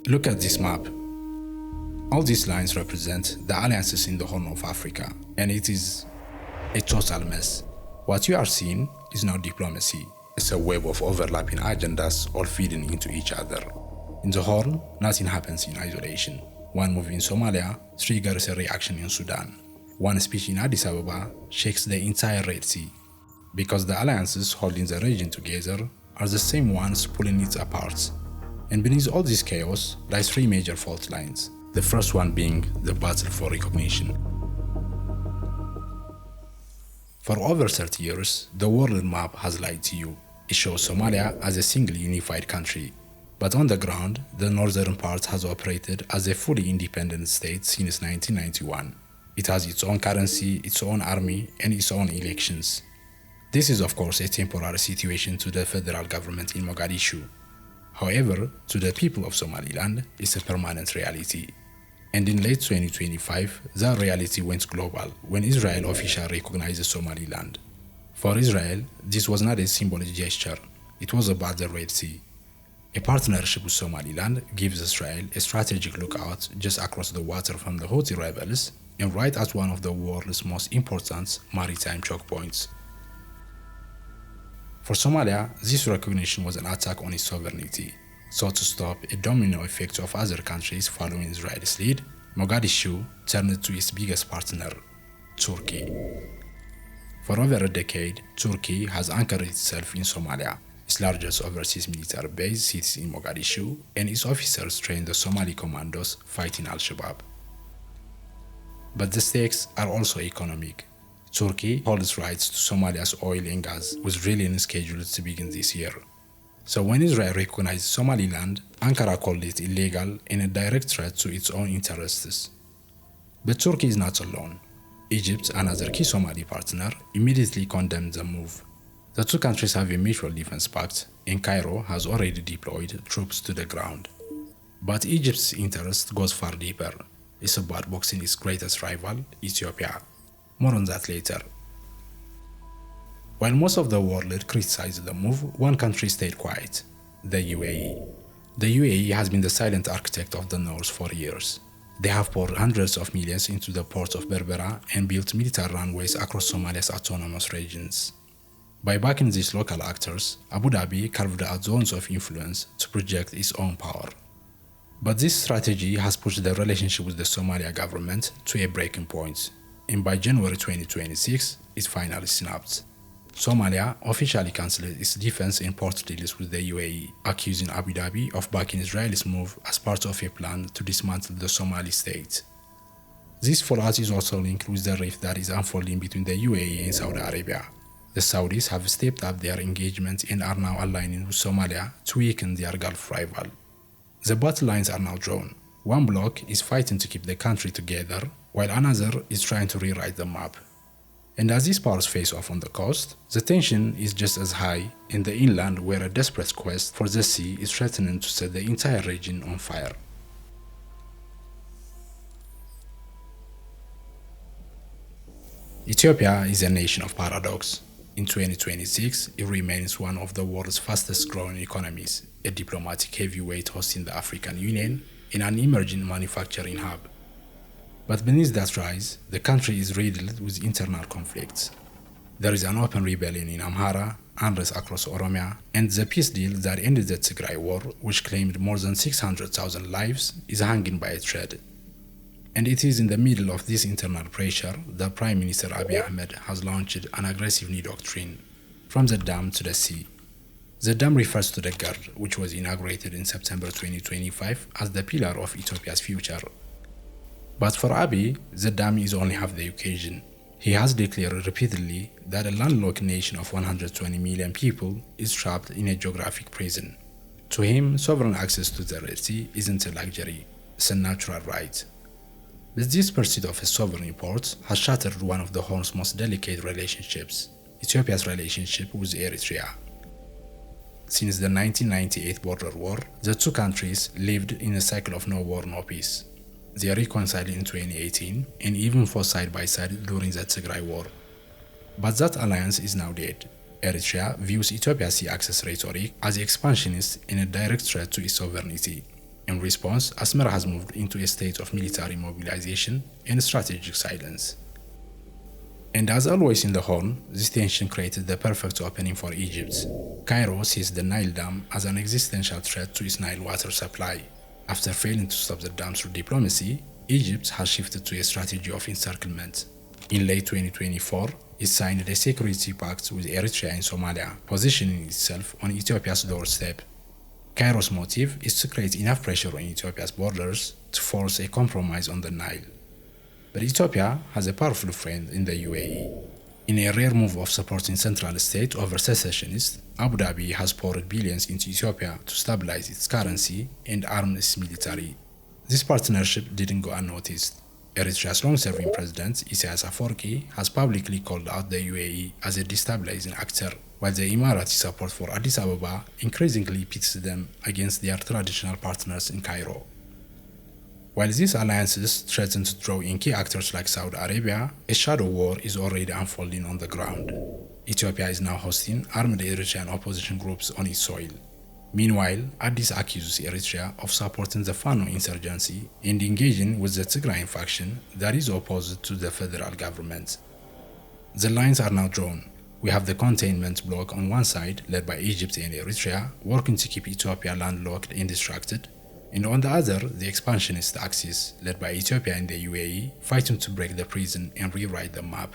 Look at this map. All these lines represent the alliances in the Horn of Africa, and it is a total mess. What you are seeing is not diplomacy. It's a web of overlapping agendas all feeding into each other. In the Horn, nothing happens in isolation. One move in Somalia triggers a reaction in Sudan. One speech in Addis Ababa shakes the entire Red Sea. Because the alliances holding the region together are the same ones pulling it apart. And beneath all this chaos lie three major fault lines. The first one being the battle for recognition. For over 30 years, the world map has lied to you. It shows Somalia as a single unified country. But on the ground, the northern part has operated as a fully independent state since 1991. It has its own currency, its own army, and its own elections. This is of course a temporary situation to the federal government in Mogadishu. However, to the people of Somaliland, it's a permanent reality. And in late 2025, that reality went global when Israel officially recognized Somaliland. For Israel, this was not a symbolic gesture, it was about the Red Sea. A partnership with Somaliland gives Israel a strategic lookout just across the water from the Houthi rebels and right at one of the world's most important maritime choke points. For Somalia, this recognition was an attack on its sovereignty. So to stop a domino effect of other countries following Israel's lead, Mogadishu turned to its biggest partner, Turkey. For over a decade, Turkey has anchored itself in Somalia. Its largest overseas military base sits in Mogadishu, and its officers train the Somali commandos fighting Al-Shabaab. But the stakes are also economic. Turkey holds rights to Somalia's oil and gas, with drilling scheduled to begin this year. So when Israel recognized Somaliland, Ankara called it illegal and a direct threat to its own interests. But Turkey is not alone. Egypt, another key Somali partner, immediately condemned the move. The two countries have a mutual defense pact, and Cairo has already deployed troops to the ground. But Egypt's interest goes far deeper. It's about boxing its greatest rival, Ethiopia. More on that later. While most of the world criticized the move, one country stayed quiet: the UAE. The UAE has been the silent architect of the North for years. They have poured hundreds of millions into the port of Berbera and built military runways across Somalia's autonomous regions. By backing these local actors, Abu Dhabi carved out zones of influence to project its own power. But this strategy has pushed the relationship with the Somalia government to a breaking point, and by January 2026, it finally snapped. Somalia officially cancelled its defense and port deals with the UAE, accusing Abu Dhabi of backing Israel's move as part of a plan to dismantle the Somali state. This fallout is also linked with the rift that is unfolding between the UAE and Saudi Arabia. The Saudis have stepped up their engagement and are now aligning with Somalia to weaken their Gulf rival. The battle lines are now drawn. One bloc is fighting to keep the country together, while another is trying to rewrite the map. And as these powers face off on the coast, the tension is just as high in the inland, where a desperate quest for the sea is threatening to set the entire region on fire. Ethiopia is a nation of paradox. In 2026, it remains one of the world's fastest growing economies, a diplomatic heavyweight hosting the African Union, and an emerging manufacturing hub. But beneath that rise, the country is riddled with internal conflicts. There is an open rebellion in Amhara, unrest across Oromia, and the peace deal that ended the Tigray war, which claimed more than 600,000 lives, is hanging by a thread. And it is in the middle of this internal pressure that Prime Minister Abiy Ahmed has launched an aggressive new doctrine, from the dam to the sea. The dam refers to the GERD, which was inaugurated in September 2025 as the pillar of Ethiopia's future. But for Abiy, the dam is only half the occasion. He has declared repeatedly that a landlocked nation of 120 million people is trapped in a geographic prison. To him, sovereign access to the Red Sea isn't a luxury, it's a natural right. But this pursuit of a sovereign port has shattered one of the Horn's most delicate relationships, Ethiopia's relationship with Eritrea. Since the 1998 border war, the two countries lived in a cycle of no war, no peace. They reconciled in 2018 and even fought side by side during the Tigray war. But that alliance is now dead. Eritrea views Ethiopia's sea access rhetoric as expansionist and a direct threat to its sovereignty. In response, Asmara has moved into a state of military mobilization and strategic silence. And as always in the Horn, this tension created the perfect opening for Egypt. Cairo sees the Nile Dam as an existential threat to its Nile water supply. After failing to stop the dam through diplomacy, Egypt has shifted to a strategy of encirclement. In late 2024, it signed a security pact with Eritrea and Somalia, positioning itself on Ethiopia's doorstep. Cairo's motive is to create enough pressure on Ethiopia's borders to force a compromise on the Nile. But Ethiopia has a powerful friend in the UAE. In a rare move of supporting central state over secessionists, Abu Dhabi has poured billions into Ethiopia to stabilize its currency and arm its military. This partnership didn't go unnoticed. Eritrea's long-serving president, Isaias Afwerki, has publicly called out the UAE as a destabilizing actor, while the Emirati support for Addis Ababa increasingly pits them against their traditional partners in Cairo. While these alliances threaten to draw in key actors like Saudi Arabia, a shadow war is already unfolding on the ground. Ethiopia is now hosting armed Eritrean opposition groups on its soil. Meanwhile, Addis accuses Eritrea of supporting the Fano insurgency and engaging with the Tigrayan faction that is opposed to the federal government. The lines are now drawn. We have the containment bloc on one side, led by Egypt and Eritrea, working to keep Ethiopia landlocked and distracted, and on the other, the expansionist axis, led by Ethiopia and the UAE, fighting to break the prison and rewrite the map.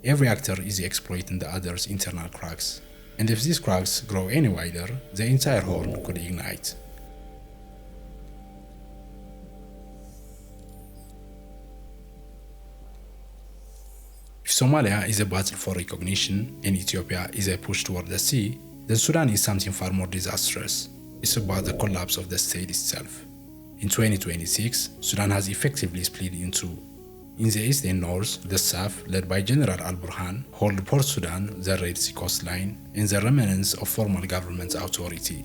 Every actor is exploiting the other's internal cracks, and if these cracks grow any wider, the entire Horn could ignite. If Somalia is a battle for recognition and Ethiopia is a push toward the sea, then Sudan is something far more disastrous. It's about the collapse of the state itself. In 2026, Sudan has effectively split in two. In the east and north, the South, led by General al-Burhan, hold Port Sudan, the Red Sea coastline, and the remnants of formal government authority.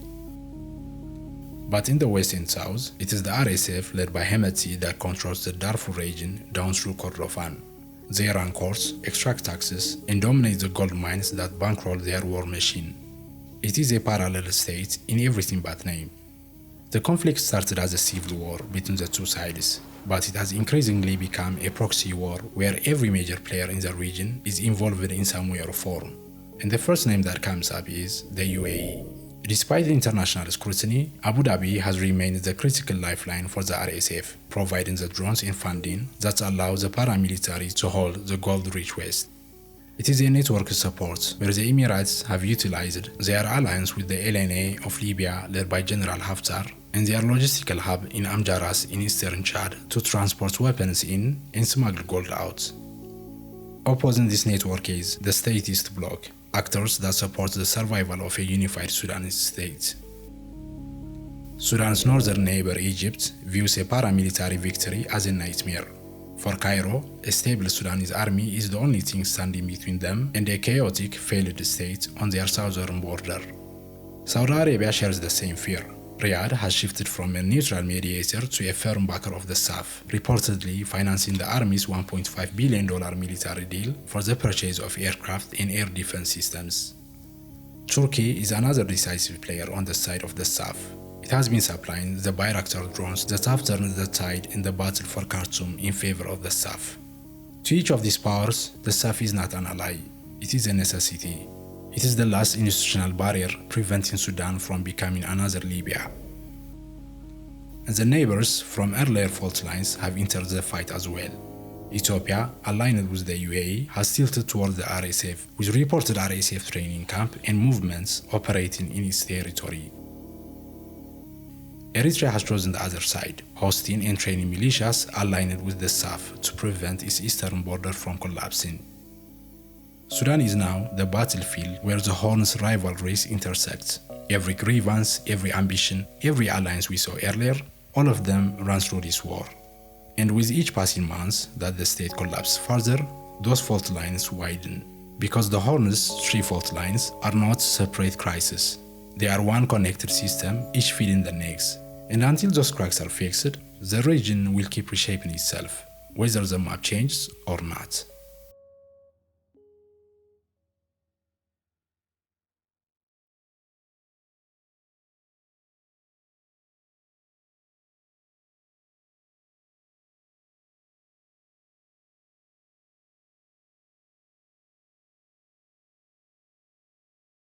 But in the west and south, it is the RSF, led by Hemeti, that controls the Darfur region down through Kordofan. They run courts, extract taxes, and dominate the gold mines that bankroll their war machine. It is a parallel state in everything but name. The conflict started as a civil war between the two sides, but it has increasingly become a proxy war where every major player in the region is involved in some way or form. And the first name that comes up is the UAE. Despite the international scrutiny, Abu Dhabi has remained the critical lifeline for the RSF, providing the drones and funding that allow the paramilitary to hold the gold-rich West. It is a network support where the Emirates have utilized their alliance with the LNA of Libya led by General Haftar and their logistical hub in Amjaras in eastern Chad to transport weapons in and smuggle gold out. Opposing this network is the statist bloc, actors that support the survival of a unified Sudanese state. Sudan's northern neighbor Egypt views a paramilitary victory as a nightmare. For Cairo, a stable Sudanese army is the only thing standing between them and a chaotic, failed state on their southern border. Saudi Arabia shares the same fear. Riyadh has shifted from a neutral mediator to a firm backer of the South, reportedly financing the army's $1.5 billion military deal for the purchase of aircraft and air defense systems. Turkey is another decisive player on the side of the South. It has been supplying the Bayraktar drones that have turned the tide in the battle for Khartoum in favor of the South. To each of these powers, the South is not an ally, it is a necessity. It is the last institutional barrier preventing Sudan from becoming another Libya. And the neighbors from earlier fault lines have entered the fight as well. Ethiopia, aligned with the UAE, has tilted toward the RSF, with reported RSF training camp and movements operating in its territory. Eritrea has chosen the other side, hosting and training militias aligned with the South to prevent its eastern border from collapsing. Sudan is now the battlefield where the Horn's rivalries intersect. Every grievance, every ambition, every alliance we saw earlier, all of them run through this war. And with each passing month that the state collapses further, those fault lines widen. Because the Horn's three fault lines are not separate crises. They are one connected system, each feeding the next. And until those cracks are fixed, the region will keep reshaping itself, whether the map changes or not.